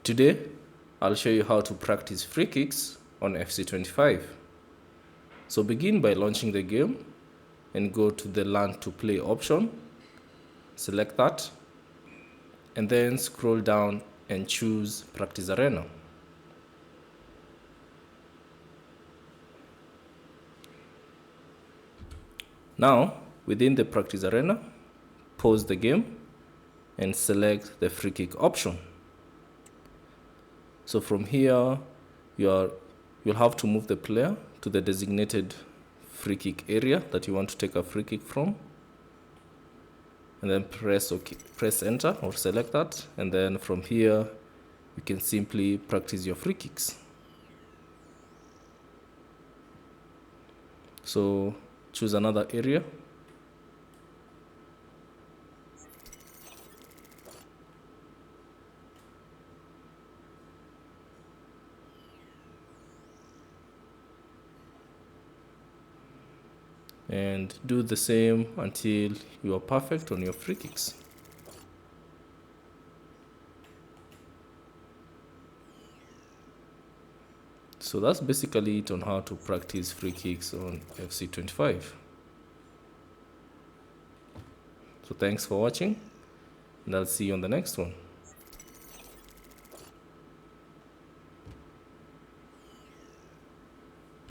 Today, I'll show you how to practice free kicks on FC25. So begin by launching the game and go to the Learn to Play option. Select that and then scroll down and choose Practice Arena. Now, within the Practice Arena, pause the game and select the free kick option. So from here, you'll have to move the player to the designated free kick area that you want to take a free kick from, and then press enter or select that, and then from here you can simply practice your free kicks. So choose another area. And do the same until you are perfect on your free kicks. So that's basically it on how to practice free kicks on FC25. So thanks for watching, and I'll see you on the next one.